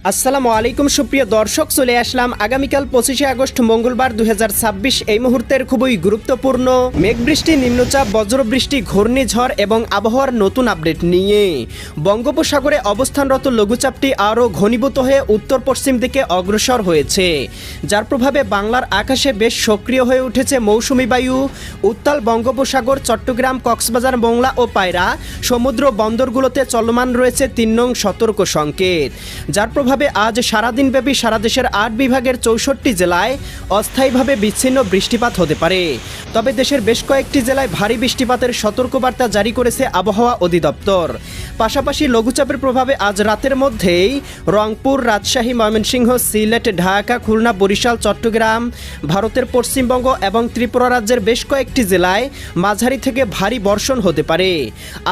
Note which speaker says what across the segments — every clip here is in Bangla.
Speaker 1: আসসালামু আলাইকুম সুপ্রিয় দর্শক, চলে আসলাম আগামীকাল 25শে আগস্ট মঙ্গলবার 2026 এই মুহূর্তের খুবই গুরুত্বপূর্ণ মেঘবৃষ্টি, নিম্নচাপ, বজ্রবৃষ্টি, ঘূর্ণিঝড় এবং আবহাওয়ার নতুন আপডেট নিয়ে। বঙ্গোপসাগরে অবস্থানরত লঘুচাপটি আরও ঘনীভূত হয়ে উত্তর পশ্চিম দিকে অগ্রসর হয়েছে, যার প্রভাবে বাংলার আকাশে বেশ সক্রিয় হয়ে উঠেছে মৌসুমি বায়ু। উত্তাল বঙ্গোপসাগর, চট্টগ্রাম, কক্সবাজার, মোংলা ও পায়রা সমুদ্র বন্দরগুলোতে চলমান রয়েছে 3 নং সতর্ক সংকেত, যার প্রভাবে আজ সারাদিনব্যাপী সারা দেশের 8 বিভাগের 64 জেলায় অস্থায়ীভাবে বিচ্ছিন্ন বৃষ্টিপাত হতে পারে। তবে দেশের বেশ কয়েকটি জেলায় ভারী বৃষ্টিপাতের সতর্কবার্তা জারি করেছে আবহাওয়া অধিদপ্তর। পাশাপাশি লঘুচাপের প্রভাবে আজ রাতের মধ্যেই রংপুর, রাজশাহী, ময়মনসিংহ, সিলেট, ঢাকা, খুলনা, বরিশাল, চট্টগ্রাম, ভারতের পশ্চিমবঙ্গ এবং ত্রিপুরা রাজ্যের বেশ কয়েকটি জেলায় মাঝারি থেকে ভারী বর্ষণ হতে পারে।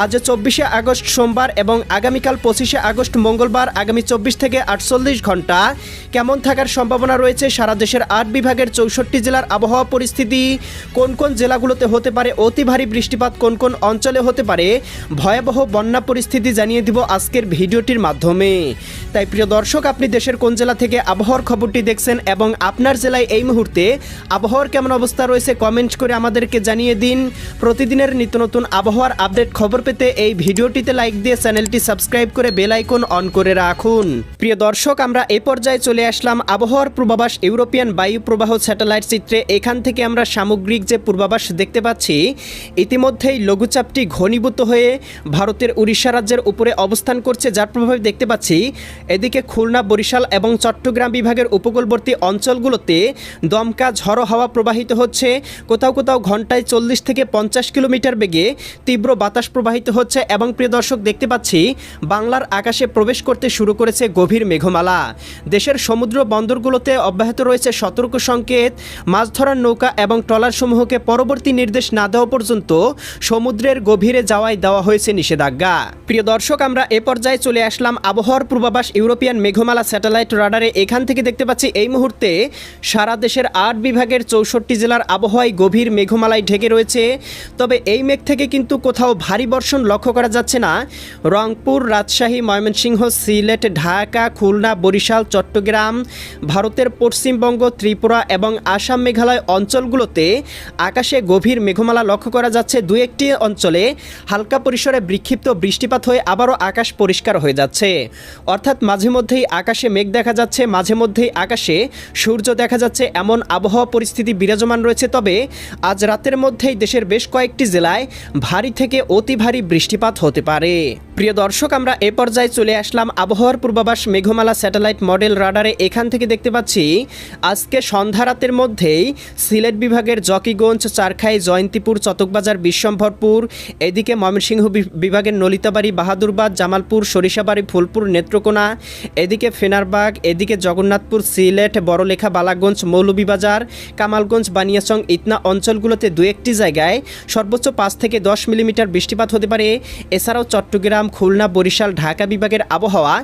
Speaker 1: আজ 24শে আগস্ট সোমবার এবং আগামীকাল 25শে আগস্ট মঙ্গলবার আগামী 24 থেকে 48 ঘন্টা কেমন থাকার সম্ভাবনা রয়েছে সারা দেশের 8 বিভাগের 64 জেলার আবহাওয়া পরিস্থিতি, কোন কোন জেলাগুলোতে হতে পারে অতি ভারী বৃষ্টিপাত, কোন কোন অঞ্চলে হতে পারে ভয়াবহ বন্যা পরিস্থিতি জানিয়ে দিব আজকের ভিডিওটির মাধ্যমে। তাই প্রিয় দর্শক, আপনি দেশের কোন জেলা থেকে আবহাওয়ার খবরটি দেখছেন এবং আপনার জেলায় এই মুহূর্তে আবহাওয়ার কেমন অবস্থা রয়েছে কমেন্ট করে আমাদেরকে জানিয়ে দিন। প্রতিদিনের নিত্য নতুন আবহাওয়ার আপডেট খবর পেতে এই ভিডিওটিতে লাইক দিয়ে চ্যানেলটি সাবস্ক্রাইব করে বেল আইকন অন করে রাখুন। প্রিয় দর্শক, আমরা এই পর্যায়ে চলে আসলাম আবহাওয়ার পূর্বাভাস ইউরোপিয়ান বায়ু প্রবাহ স্যাটেলাইট চিত্রে। এখান থেকে আমরা সামগ্রিক যে পূর্বাভাস দেখতে পাচ্ছি, ইতিমধ্যেই লঘুচাপটি ঘনীভূত হয়ে ভারতের উড়িষ্যা রাজ্যের উপরে অবস্থান করছে, যার প্রভাবে দেখতে পাচ্ছি এদিকে খুলনা, বরিশাল এবং চট্টগ্রাম বিভাগের উপকূলবর্তী অঞ্চলগুলোতে দমকা ঝড়ো হাওয়া প্রবাহিত হচ্ছে। কোথাও কোথাও ঘন্টায় 40 থেকে 50 কিলোমিটার বেগে তীব্র বাতাস প্রবাহিত হচ্ছে এবং প্রিয় দর্শক দেখতে পাচ্ছি বাংলার আকাশে প্রবেশ করতে শুরু করেছে গভীর মেঘমালা। দেশের সমুদ্র বন্দরগুলোতে অব্যাহত রয়েছে সতর্ক সংকেত। মাছ ধরার নৌকা এবং ট্রলারসমূহকে পরবর্তী নির্দেশ না দেওয়া পর্যন্ত সমুদ্রের গভীরে যাওয়ায় দেওয়া হয়েছে নিষেধাজ্ঞা। প্রিয় দর্শক, আমরা এ পর্যায়ে চলে আসলাম আবহাওয়ার পূর্বাভাস ইউরোপিয়ান মেঘমালা স্যাটেলাইট রাডারে। এখান থেকে দেখতে পাচ্ছি এই মুহূর্তে সারা দেশের 8 বিভাগের 64 জেলার আবহাওয়ায় গভীর মেঘমালায় ঢেকে রয়েছে। তবে এই মেঘ থেকে কিন্তু কোথাও ভারী বর্ষণ লক্ষ্য করা যাচ্ছে না। রংপুর, রাজশাহী, ময়মনসিংহ, সিলেট, ঢাকা, খুলনা, বরিশাল, চট্টগ্রাম, ভারতের পশ্চিমবঙ্গ, ত্রিপুরা এবং আসাম, মেঘালয় অঞ্চলগুলোতে আকাশে গভীর মেঘমালা লক্ষ্য করা যাচ্ছে। দু একটি অঞ্চলে হালকা পরিসরে বিক্ষিপ্ত বৃষ্টিপাত হয়ে আবারও আকাশ পরিষ্কার হয়ে যাচ্ছে, অর্থাৎ মাঝে মধ্যেই আকাশে মেঘ দেখা যাচ্ছে, মাঝে মধ্যেই আকাশে সূর্য দেখা যাচ্ছে, এমন আবহাওয়া পরিস্থিতি বিরাজমান রয়েছে। তবে আজ রাতের মধ্যেই দেশের বেশ কয়েকটি জেলায় ভারী থেকে অতি ভারী বৃষ্টিপাত হতে পারে। প্রিয় দর্শক, আমরা এ পর্যায়ে চলে আসলাম আবহাওয়ার পূর্বাভাস মেঘমালা স্যাটেলাইট মডেল রাডারে। এখান থেকে দেখতে পাচ্ছি আজকে সন্ধ্যা রাতের মধ্যেই সিলেট বিভাগের জকিগঞ্জ, চারখাই, জয়ন্তীপুর, চতকবাজার, বিশ্বম্ভরপুর, এদিকে ময়মনসিংহ বিভাগের নলিতাবাড়ি, বাহাদুরবাদ, জামালপুর, সরিষাবাড়ি, ফুলপুর, নেত্রকোনা, এদিকে ফেনারবাগ, এদিকে জগন্নাথপুর, সিলেট, বড়লেখা, বালাগঞ্জ, মৌলভীবাজার, কামালগঞ্জ, বানিয়াচং, ইতনা অঞ্চলগুলোতে দু একটি জায়গায় সর্বোচ্চ 5 থেকে 10 মিলিমিটার বৃষ্টিপাত হতে পারে। এছাড়াও চট্টগ্রাম, খুলনা, বরিশাল, ঢাকা বিভাগের আবহাওয়া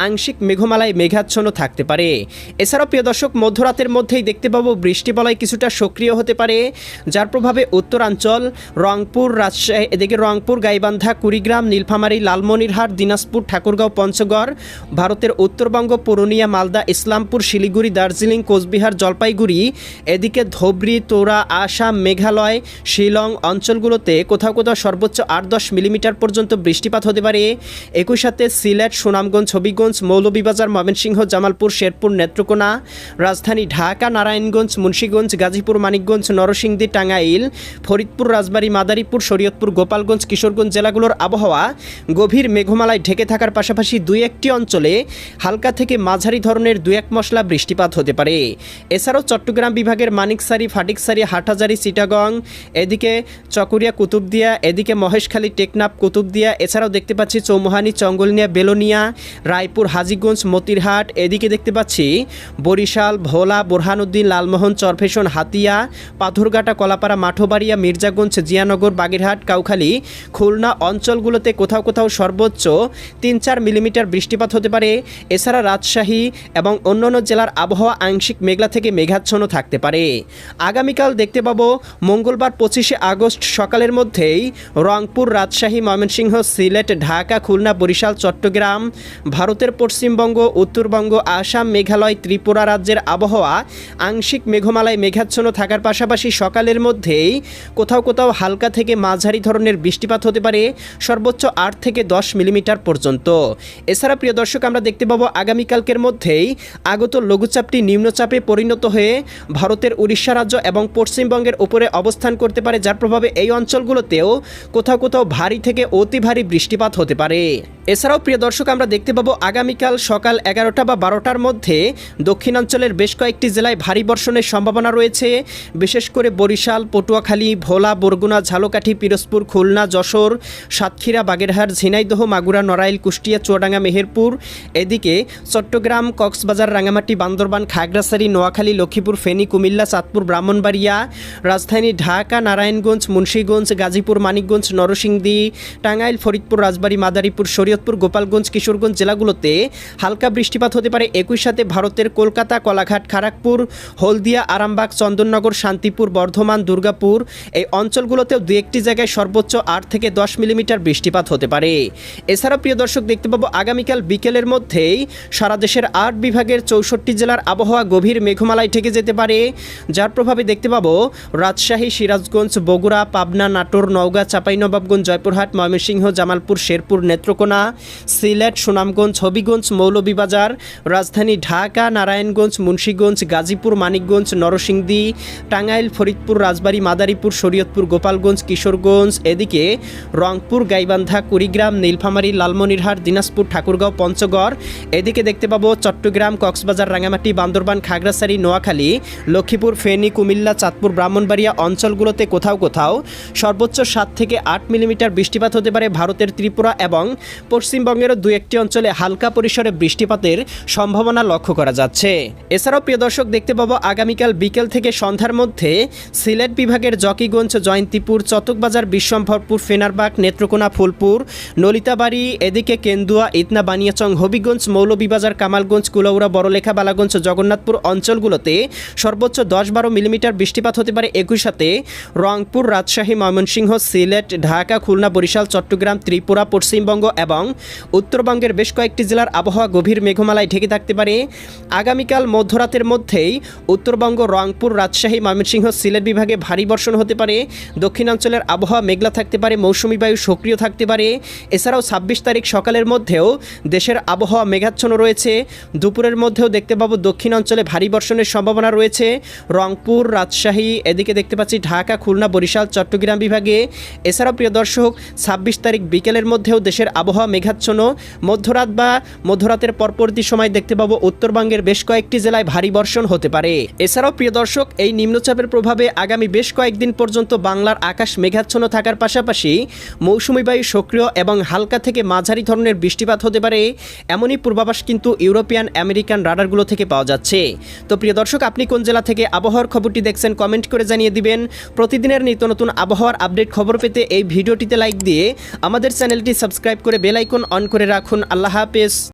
Speaker 1: আংশিক মেঘমালায় মেঘাচ্ছন্ন থাকতে পারে। এছাড়াও প্রিয় দর্শক, মধ্যরাতের মধ্যেই দেখতে পাবো বৃষ্টিবলয় কিছুটা সক্রিয় হতে পারে, যার প্রভাবে উত্তরাঞ্চল, রংপুর, রাজশাহী, এদিকে রংপুর, গাইবান্ধা, কুড়িগ্রাম, নীলফামারী, লালমনিরহাট, দিনাজপুর, ঠাকুরগাঁও, পঞ্চগড়, ভারতের উত্তরবঙ্গ, পুরুলিয়া, মালদা, ইসলামপুর, শিলিগুড়ি, দার্জিলিং, কোচবিহার, জলপাইগুড়ি, এদিকে ধুবড়ী, তোরা, আসাম, মেঘালয়, শিলং অঞ্চলগুলোতে কোথাও কোথাও সর্বোচ্চ 8-10 মিলিমিটার পর্যন্ত বৃষ্টিপাত হতে পারে। একই সাথে সিলেট, সুনামগঞ্জ, হবিগঞ্জ, মৌলভীবাজার, ময়মনসিংহ, জামালপুর, শেরপুর, নেত্রকোনা, রাজধানী ঢাকা, নারায়ণগঞ্জ, মুন্সিগঞ্জ, গাজীপুর, মানিকগঞ্জ, নরসিংদী, টাঙ্গাইল, ফরিদপুর, রাজবাড়ী, মাদারীপুর, শরীয়তপুর, গোপালগঞ্জ, কিশোরগঞ্জ জেলাগুলোর আবহাওয়া গভীর মেঘমালায় ঢেকে থাকার পাশাপাশি দুই একটি অঞ্চলে হালকা থেকে মাঝারি ধরনের 2-1 মশলা বৃষ্টিপাত হতে পারে। এছাড়াও চট্টগ্রাম বিভাগের মানিকসারি, ফাটিকসারি, হাটহাজারী, চিটাগং, এদিকে চকরিয়া, কুতুবদিয়া, এদিকে মহেশখালী, টেকনাফ, কুতুবদিয়া, এছাড়াও দেখতে পাচ্ছি চৌমুহানি, চঙ্গলনিয়া, বেলোনিয়া, রায়পুর, হাজীগঞ্জ, মতিরহাট, এদিকে দেখতে পাচ্ছি বরিশাল, ভোলা, বোরহানুদ্দিন, লালমোহন, চরফেশন, হাতিয়া, পাথরঘাটা, কলাপাড়া, মাঠবাড়িয়া, মির্জাগঞ্জ, জিয়ানগর, বাগেরহাট, কাউখালী, খুলনা অঞ্চলগুলোতে কোথাও কোথাও সর্বোচ্চ 3-4 মিলিমিটার বৃষ্টিপাত হতে পারে। এছাড়া রাজশাহী এবং অন্যান্য জেলার আবহাওয়া আংশিক মেঘলা থেকে মেঘাচ্ছন্ন থাকতে পারে। আগামীকাল দেখতে পাবো মঙ্গলবার 25শে আগস্ট সকালের মধ্যেই রংপুর, রাজশাহী, ময়মনসিংহ, সিলেট, ঢাকা, খুলনা, বরিশাল, চট্টগ্রাম, ভারতের পশ্চিমবঙ্গ, পশ্চিমবঙ্গ, উত্তরবঙ্গ, আসাম, মেঘালয়, ত্রিপুরা রাজ্যের আবহাওয়া আংশিক মেঘমালায় মেঘাচ্ছন্ন থাকার পাশাপাশি সকালের মধ্যেই কোথাও কোথাও হালকা থেকে মাঝারি ধরনের বৃষ্টিপাত হতে পারে, সর্বোচ্চ 8 থেকে 10 মিলিমিটার পর্যন্ত। এছাড়া প্রিয় দর্শক, আমরা দেখতে পাবো আগামীকালকের মধ্যেই আগত লঘুচাপটি নিম্নচাপে পরিণত হয়ে ভারতের উড়িষ্যা রাজ্য এবং পশ্চিমবঙ্গের উপরে অবস্থান করতে পারে, যার প্রভাবে এই অঞ্চলগুলোতেও কোথাও কোথাও ভারী থেকে অতি ভারী বৃষ্টিপাত হতে পারে। এছাড়াও প্রিয় দর্শক, আমরা দেখতে পাবো আগামীকাল সকাল 11টা বা 12টার মধ্যে দক্ষিণাঞ্চলের বেশ কয়েকটি জেলায় ভারী বর্ষণের সম্ভাবনা রয়েছে। বিশেষ করে বরিশাল, পটুয়াখালী, ভোলা, বরগুনা, ঝালকাঠি, পিরোজপুর, খুলনা, যশোর, সাতক্ষীরা, বাগেরহাট, ঝিনাইদহ, মাগুরা, নড়াইল, কুষ্টিয়া, চুয়াডাঙ্গা, মেহেরপুর, এদিকে চট্টগ্রাম, কক্সবাজার, রাঙামাটি, বান্দরবান, খাগড়াছড়ি, নোয়াখালী, লক্ষ্মীপুর, ফেনী, কুমিল্লা, চাঁদপুর, ব্রাহ্মণবাড়িয়া, রাজধানী ঢাকা, নারায়ণগঞ্জ, মুন্সিগঞ্জ, গাজীপুর, মানিকগঞ্জ, নরসিংদী, টাঙ্গাইল, ফরিদপুর, রাজবাড়ী, মাদারীপুর, শরীয়তপুর, গোপালগঞ্জ, কিশোরগঞ্জ জেলাগুলোতে হালকা বৃষ্টিপাত হতে পারে। একই সাথে ভারতের কলকাতা, কলাঘাট, খড়গপুর, হলদিয়া, আরামবাগ, চন্দননগর, শান্তিপুর, বর্ধমান, দুর্গাপুর এই অঞ্চলগুলোতেও দু একটি জায়গায় সর্বোচ্চ 8 থেকে 10 মিলিমিটার বৃষ্টিপাত হতে পারে। এছাড়া প্রিয় দর্শক, দেখতে পাবো আগামীকাল বিকেলের মধ্যেই সারা দেশের 8 বিভাগের 64 জেলার আবহাওয়া গভীর মেঘমালায় ঠেকে যেতে পারে, যার প্রভাবে দেখতে পাবো রাজশাহী, সিরাজগঞ্জ, বগুড়া, পাবনা, নাটোর, নওগাঁ, চাঁপাইনবাবগঞ্জ, জয়পুরহাট, ময়মনসিংহ, জামালপুর, শেরপুর, নেত্রকোনা, সিলেট, সুনামগঞ্জ, হবিগঞ্জ, মৌলভীবাজার, রাজধানী ঢাকা, নারায়ণগঞ্জ, মুন্সিগঞ্জ, গাজীপুর, মানিকগঞ্জ, নরসিংদী, টাঙ্গাইল, ফরিদপুর, রাজবাড়ী, মাদারীপুর, শরীয়তপুর, গোপালগঞ্জ, কিশোরগঞ্জ, এদিকে রংপুর, গাইবান্ধা, কুড়িগ্রাম, নীলফামারী, লালমনিরহাট, দিনাজপুর, ঠাকুরগাঁও, পঞ্চগড়, এদিকে দেখতে পাবো চট্টগ্রাম, কক্সবাজার, রাঙামাটি, বান্দরবান, খাগড়াছড়ি, নোয়াখালী, লক্ষ্মীপুর, ফেনী, কুমিল্লা, চাঁদপুর, ব্রাহ্মণবাড়িয়া অঞ্চলগুলোতে কোথাও কোথাও সর্বোচ্চ 7 থেকে 8 মিলিমিটার বৃষ্টিপাত হতে পারে। ভারতের ত্রিপুরা এবং পশ্চিমবঙ্গেরও দু একটি অঞ্চলে হালকা পরিসরে বৃষ্টিপাতের সম্ভাবনা লক্ষ্য করা যাচ্ছে। এছাড়াও প্রিয় দর্শক, দেখতে পাবো আগামীকাল বিকেল থেকে সন্ধ্যার মধ্যে সিলেট বিভাগের জকিগঞ্জ, জয়ন্তীপুর, চতকবাজার, বিশ্বম্ভরপুর, ফেনারবাগ, নেত্রকোনা, ফুলপুর, নলিতাবাড়ি, এদিকে কেন্দুয়া, ইতনা, বানিয়াচং, হবিগঞ্জ, মৌলভীবাজার, কামালগঞ্জ, কুলাউড়া, বড়লেখা, বালাগঞ্জ, জগন্নাথপুর অঞ্চলগুলোতে সর্বোচ্চ 10-12 মিলিমিটার বৃষ্টিপাত হতে পারে। একই সাথে রংপুর, রাজশাহী, ময়মনসিংহ, সিলেট, ঢাকা, খুলনা, বরিশাল, চট্টগ্রাম, ত্রিপুরা, পশ্চিমবঙ্গ এবং উত্তরবঙ্গের বেশ কয়েকটি জেলার আবহাওয়া গভীর মেঘমালায় ঢেকে থাকতে পারে। আগামীকাল মধ্যরাতের মধ্যেই উত্তরবঙ্গ, রংপুর, রাজশাহী, ময়মনসিংহ, সিলেট বিভাগে ভারী বর্ষণ হতে পারে। দক্ষিণাঞ্চলের আবহাওয়া মেঘলা থাকতে পারে, মৌসুমী বায়ু সক্রিয় থাকতে পারে। এছাড়াও 26 তারিখ সকালের মধ্যেও দেশের আবহাওয়া মেঘাচ্ছন্ন রয়েছে। দুপুরের মধ্যেও দেখতে পাবো দক্ষিণাঞ্চলে ভারী বর্ষণের সম্ভাবনা রয়েছে। রংপুর, রাজশাহী, এদিকে দেখতে পাচ্ছি ঢাকা, খুলনা, বরিশাল, চট্টগ্রাম বিভাগে। এছাড়াও প্রিয় দর্শক, 26 তারিখ বিকেলের মধ্যেও দেশের আবহাওয়া মেঘাচ্ছন্ন। মধ্যরাত বা মধ্যরাতের পরবর্তী সময় দেখতে পাবো উত্তরবঙ্গের বেশ কয়েকটি জেলায় ভারী বর্ষণ হতে পারে। এছাড়াও প্রিয় দর্শক, এই নিম্নচাপের প্রভাবে আগামী বেশ কয়েকদিন পর্যন্ত বাংলার আকাশ মেঘাচ্ছন্ন থাকার পাশাপাশি মৌসুমী বায়ু সক্রিয় এবং হালকা থেকে মাঝারি ধরনের বৃষ্টিপাত হতে পারে, এমনই পূর্বাভাস কিন্তু ইউরোপিয়ান আমেরিকান রাডারগুলো থেকে পাওয়া যাচ্ছে। তো প্রিয় দর্শক, আপনি কোন জেলা থেকে আবহাওয়ার খবরটি দেখছেন কমেন্ট করে জানিয়ে দিবেন। প্রতিদিনের নিত্য নতুন আবহাওয়ার আপডেট খবর পেতে এই ভিডিওটিতে লাইক দিয়ে আমাদের চ্যানেলটি সাবস্ক্রাইব করে বেল আইকন অন করে রাখুন। আল্লাহ হাফেজ।